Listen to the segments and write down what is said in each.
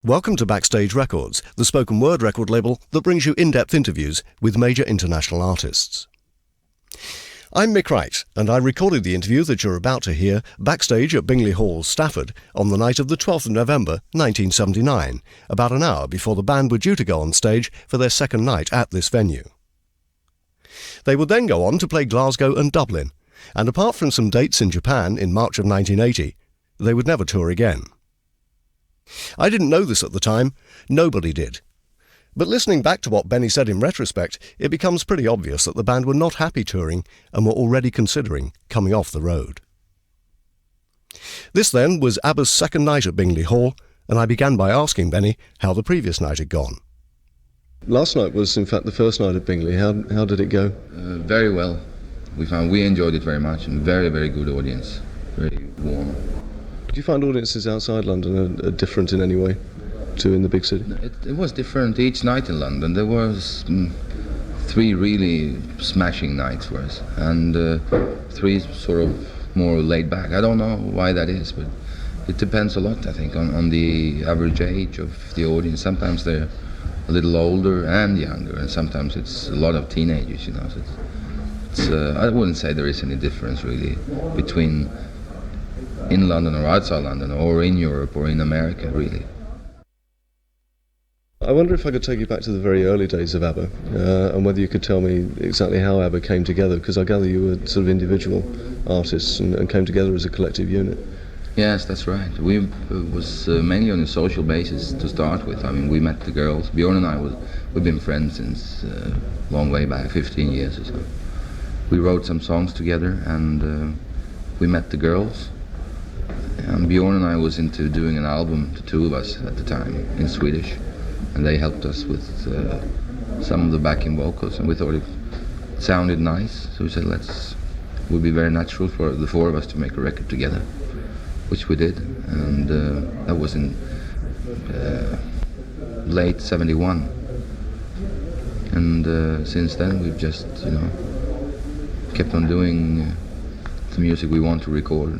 Welcome to Backstage Records, the spoken word record label that brings you in-depth interviews with major international artists. I'm Mick Wright, and I recorded the interview that you're about to hear backstage at Bingley Hall, Stafford, on the night of the 12th of November 1979, about an hour before the band were due to go on stage for their second night at this venue. They would then go on to play Glasgow and Dublin, and apart from some dates in Japan in March of 1980, they would never tour again. I didn't know this at the time, nobody did. But listening back to what Benny said in retrospect, it becomes pretty obvious that the band were not happy touring and were already considering coming off the road. This then was ABBA's second night at Bingley Hall, and I began by asking Benny how the previous night had gone. Last night was in fact the first night at Bingley. How did it go? Very well. We enjoyed it very much, and very, very good audience. Very warm. Do you find audiences outside London are different in any way to in the big city? It was different each night in London. There was three really smashing nights for us, and three sort of more laid back. I don't know why that is, but it depends a lot, I think, on the average age of the audience. Sometimes they're a little older and younger, and sometimes it's a lot of teenagers, you know. So it's I wouldn't say there is any difference really between in London or outside London, or in Europe or in America, really. I wonder if I could take you back to the very early days of ABBA, and whether you could tell me exactly how ABBA came together, because I gather you were sort of individual artists and came together as a collective unit. Yes, that's right. It was mainly on a social basis to start with. I mean, we met the girls. Bjorn and I, we've been friends since a long way back, 15 years or so. We wrote some songs together, and we met the girls. And Bjorn and I was into doing an album, the two of us at the time, in Swedish, and they helped us with some of the backing vocals, and we thought it sounded nice, so we said it would be very natural for the four of us to make a record together, which we did, and that was in late '71, and since then we've just, kept on doing the music we want to record.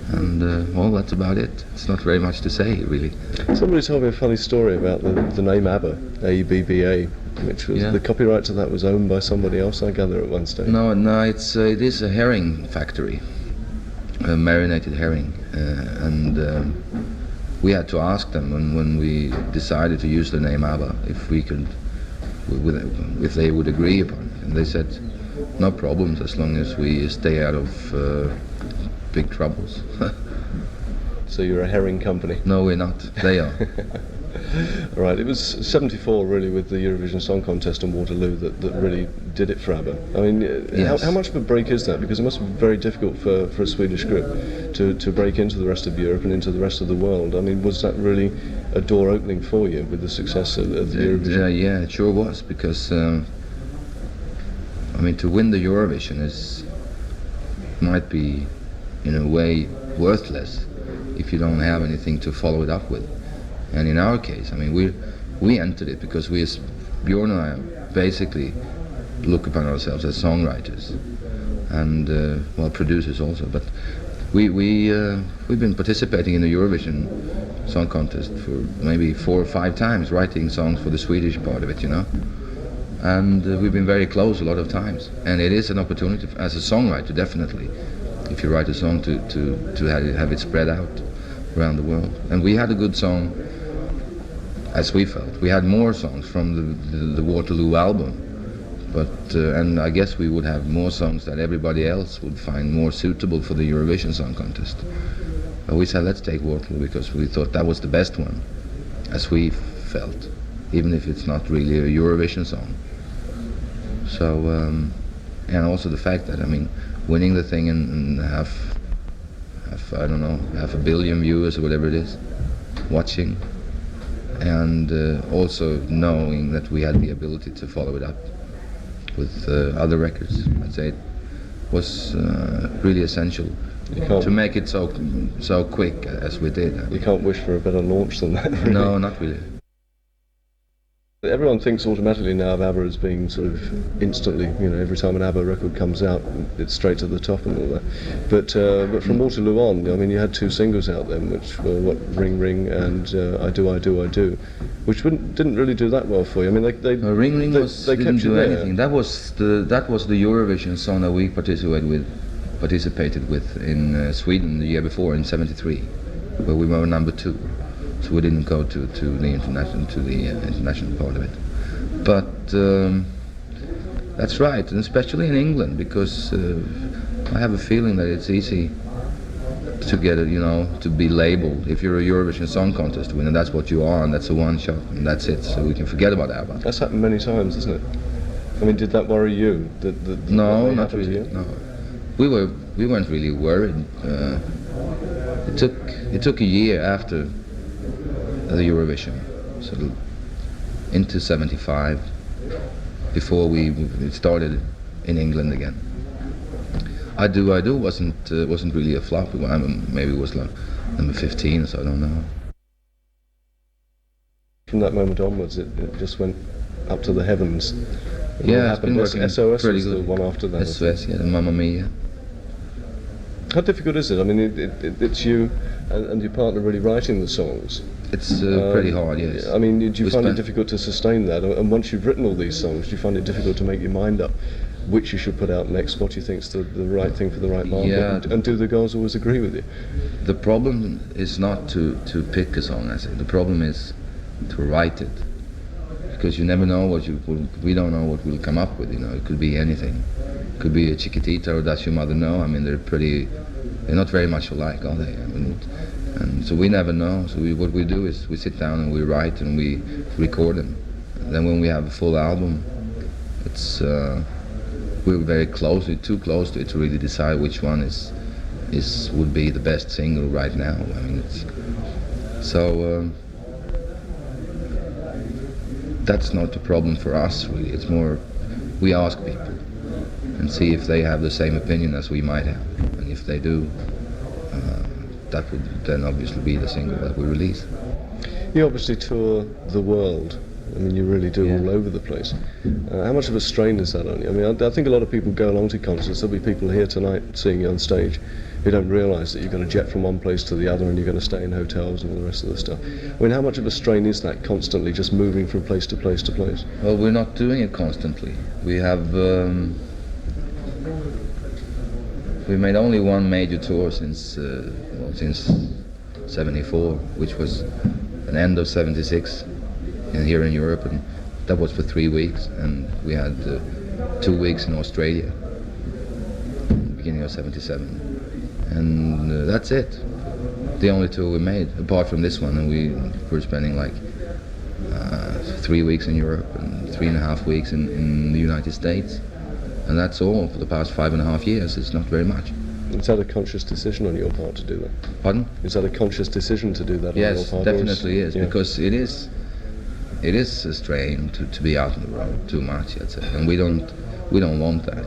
And well, that's about it. It's not very much to say, really. Somebody told me a funny story about the name ABBA, A-B-B-A, which was the copyright to that was owned by somebody else, I gather, at one stage. No, it is a herring factory, a marinated herring, and we had to ask them when we decided to use the name ABBA if they would agree upon it, and they said no problems as long as we stay out of big troubles. So you're a herring company? No, we're not. They are. Right. It was '74 really, with the Eurovision Song Contest and Waterloo, that really did it for ABBA. I mean, yes. How much of a break is that? Because it must be very difficult for a Swedish group to break into the rest of Europe and into the rest of the world. I mean, was that really a door opening for you with the success of the Eurovision? Yeah, it sure was, because to win the Eurovision might be in a way worthless if you don't have anything to follow it up with. And in our case, we entered it because Bjorn and I basically look upon ourselves as songwriters and producers also. But we've been participating in the Eurovision Song Contest for maybe 4 or 5 times, writing songs for the Swedish part of it, And we've been very close a lot of times. And it is an opportunity as a songwriter, definitely, if you write a song to have it spread out around the world. And we had a good song, as we felt. We had more songs from the Waterloo album, but and I guess we would have more songs that everybody else would find more suitable for the Eurovision Song Contest. But we said, let's take Waterloo, because we thought that was the best one, as we felt, even if it's not really a Eurovision song. So, and also the fact that, winning the thing and have 500 million viewers or whatever it is watching, and also knowing that we had the ability to follow it up with other records, I'd say it was really essential to make it so quick as we did. You can't wish for a better launch than that, really. No, not really. Everyone thinks automatically now of ABBA as being sort of instantly, every time an ABBA record comes out, it's straight to the top and all that. But from Waterloo on, I mean, you had two singles out then, which were Ring Ring and I Do, I Do, I Do, which didn't really do that well for you. I mean, Ring Ring they didn't kept you do there. anything. That was the Eurovision song that we participated with in Sweden the year before in '73, where we were number 2. So we didn't go to the international part of it. But that's right, and especially in England, because I have a feeling that it's easy to get it, to be labelled. If you're a Eurovision Song Contest winner, that's what you are, and that's a one shot, and that's it. So we can forget about ABBA. That's happened many times, isn't it? I mean, did that worry you? No, not really. No, we weren't really worried. It took a year after the Eurovision, so into '75, before we started in England again. I Do wasn't really a flop. Maybe it was like number 15, so I don't know. From that moment onwards, it just went up to the heavens. Yeah, it's been working SOS pretty was good. The one after that. SOS, yeah, the Mamma Mia. How difficult is it? I mean, it's you and your partner really writing the songs. It's pretty hard, yes. I mean, do you find it difficult to sustain that? And once you've written all these songs, do you find it difficult to make your mind up which you should put out next, what you think's the right thing for the right market? Yeah. And do the girls always agree with you? The problem is not to pick a song, I say. The problem is to write it. Because you never know we don't know what we'll come up with, It could be anything. It could be a Chiquitita or Does Your Mother Know? I mean, they're not very much alike, are they? I mean, and so we never know. So what we do is we sit down and we write and we record them. And then when we have a full album, it's we're very too close to it to really decide which one would be the best single right now. I mean, that's not the problem for us really. It's more we ask people and see if they have the same opinion as we might have, and if they do, that would then obviously be the single that we release. You obviously tour the world. I mean, you really do, yeah. All over the place. How much of a strain is that on you? I mean, I think a lot of people go along to concerts. There'll be people here tonight seeing you on stage who don't realise that you're going to jet from one place to the other and you're going to stay in hotels and all the rest of the stuff. I mean, how much of a strain is that constantly just moving from place to place to place? Well, we're not doing it constantly. We have we made only one major tour since '74, which was an end of '76 here in Europe, and that was for 3 weeks, and we had 2 weeks in Australia, beginning of '77, and that's it. The only tour we made, apart from this one, and we were spending like 3 weeks in Europe and 3.5 weeks in the United States, and that's all for the past 5.5 years. It's not very much. Is that a conscious decision on your part to do that? Pardon? Is that a conscious decision to do that on your part? Yes, definitely is, yeah. Because it is a strain to be out on the road too much, I'd say, and we don't want that,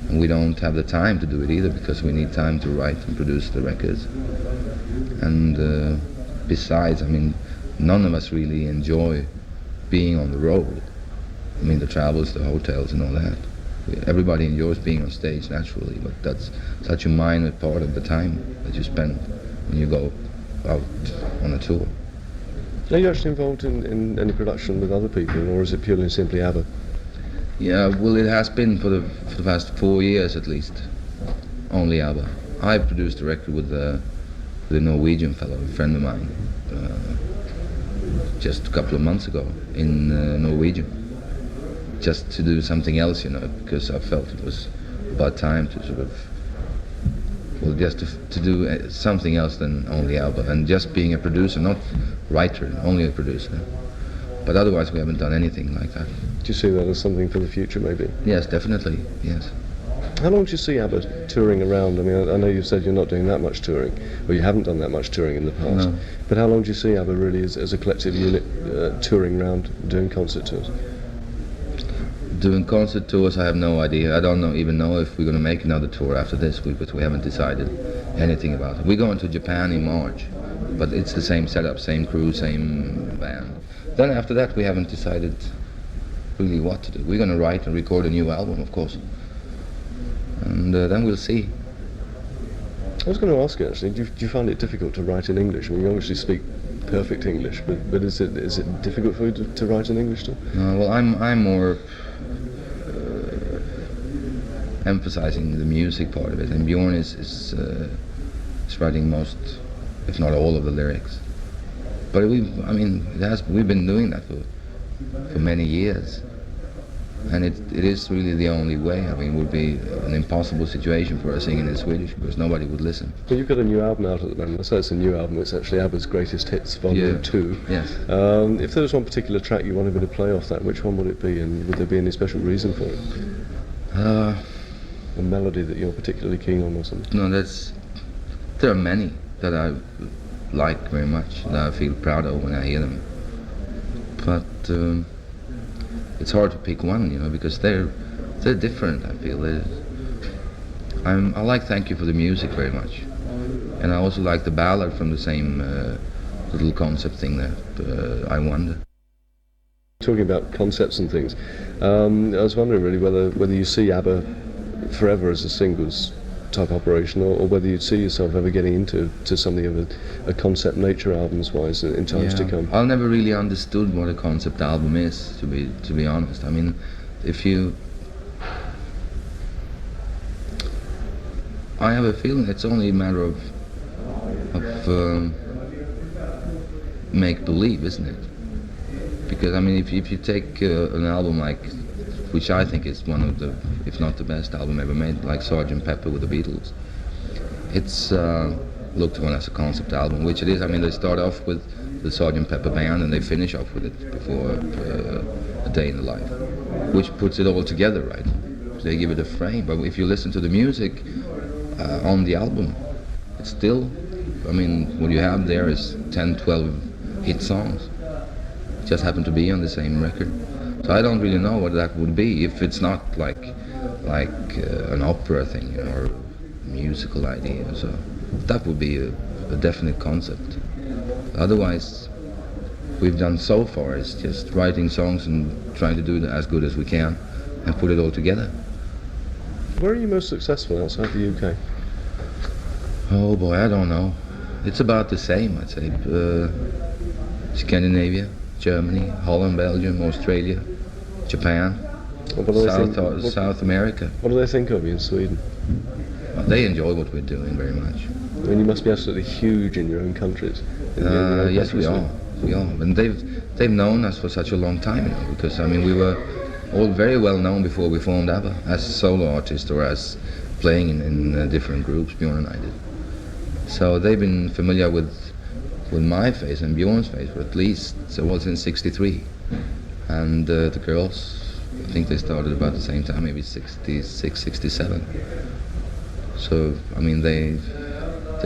and we don't have the time to do it either, because we need time to write and produce the records, and besides, I mean, none of us really enjoy being on the road. I mean, the travels, the hotels and all that. Everybody enjoys being on stage naturally, but that's such a minor part of the time that you spend when you go out on a tour. Are you actually involved in any production with other people, or is it purely and simply ABBA? Yeah, well, it has been for the past 4 years at least, only ABBA. I produced a record with a Norwegian fellow, a friend of mine, just a couple of months ago in Norwegian, just to do something else, because I felt it was about time to sort of, well, just to do something else than only ABBA, and just being a producer, not writer, only a producer. But otherwise we haven't done anything like that. Do you see that as something for the future, maybe? Yes, definitely, yes. How long do you see ABBA touring around? I mean, I know you've said you're not doing that much touring, or you haven't done that much touring in the past. No. But how long do you see ABBA really as a collective unit touring around, doing concert tours? Doing concert tours, I have no idea. I don't even know if we're going to make another tour after this, because we haven't decided anything about it. We're going to Japan in March, but it's the same setup, same crew, same band. Then after that, we haven't decided really what to do. We're going to write and record a new album, of course, and then we'll see. I was going to ask you actually, do you find it difficult to write in English? I mean, you obviously speak perfect English, but is it difficult for you to write in English too? No, well, I'm more emphasizing the music part of it, and Bjorn is writing most, if not all, of the lyrics. But we've been doing that for many years, and it is really the only way. I mean, it would be an impossible situation for us singing in Swedish because nobody would listen. Well, you've got a new album out at the moment. I say it's a new album. It's actually ABBA's Greatest Hits Volume 2. Yes. If there was one particular track you wanted me to play off that, which one would it be, and would there be any special reason for it? A melody that you're particularly keen on or something? No, there are many that I like very much, that I feel proud of when I hear them. But it's hard to pick one, because they're different. I feel I like Thank You for the Music very much, and I also like the ballad from the same little concept thing that I Wonder. Talking about concepts and things, I was wondering really whether you see ABBA forever as a singles type operation, or whether you'd see yourself ever getting into something of a concept nature albums wise in times to come. I never really understood what a concept album is, to be honest. I mean, I have a feeling it's only a matter of make believe, isn't it? Because I mean, if you take an album like, which I think is one of the, if not the best album ever made, like Sgt. Pepper with the Beatles. It's looked upon as a concept album, which it is. I mean, they start off with the Sgt. Pepper band and they finish off with it before A Day in the Life, which puts it all together, right? They give it a frame, but if you listen to the music on the album, it's still, I mean, what you have there is 10, 12 hit songs. It just happen to be on the same record. So I don't really know what that would be if it's not like an opera thing, or a musical idea. So that would be a definite concept. Otherwise, we've done so far is just writing songs and trying to do it as good as we can and put it all together. Where are you most successful outside the UK? Oh boy, I don't know. It's about the same, I'd say. Scandinavia, Germany, Holland, Belgium, Australia, Japan, South America. What do they think of you in Sweden? Well, they enjoy what we're doing very much. I mean, you must be absolutely huge in your own countries. Yes, we are. We are, and they've known us for such a long time, because I mean, we were all very well known before we formed ABBA as solo artists or as playing in different groups. Bjorn and I did. So they've been familiar with my face and Bjorn's face for at least, so it was in '63, and the girls, I think they started about the same time, maybe '66, '67. So I mean, they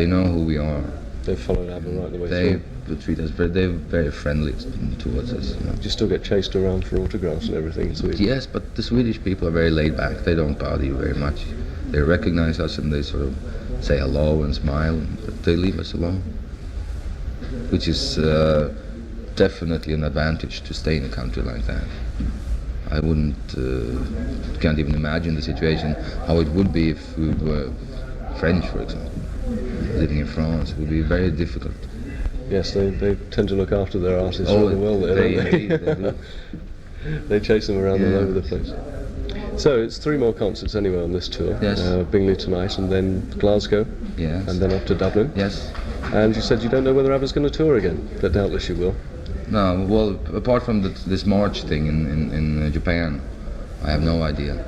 know who we are. They've followed ABBA right the way through. They treat us they're very friendly towards us. Do you still get chased around for autographs and everything in Sweden? Yes, but the Swedish people are very laid back. They don't bother you very much. They recognize us and they sort of say hello and smile, but they leave us alone, which is definitely an advantage to stay in a country like that. I can't even imagine the situation, how it would be if we were French, for example, living in France. It would be very difficult. Yes, they tend to look after their artists rather well there, don't they? They do. They chase them around all over the place. So it's 3 more concerts anyway on this tour. Yes. Bingley tonight, and then Glasgow. Yes. And then up to Dublin. Yes. And you said you don't know whether ABBA's going to tour again, but doubtless you will. No, well, apart from this March thing in Japan, I have no idea.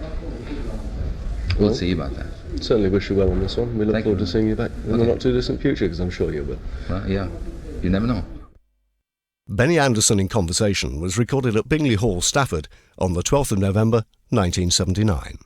We'll see about that. Certainly wish you well on this one. We look Thank forward you. to seeing you back in the not too distant future, because I'm sure you will. Well, yeah, you never know. Benny Andersson in Conversation was recorded at Bingley Hall, Stafford on the 12th of November 1979.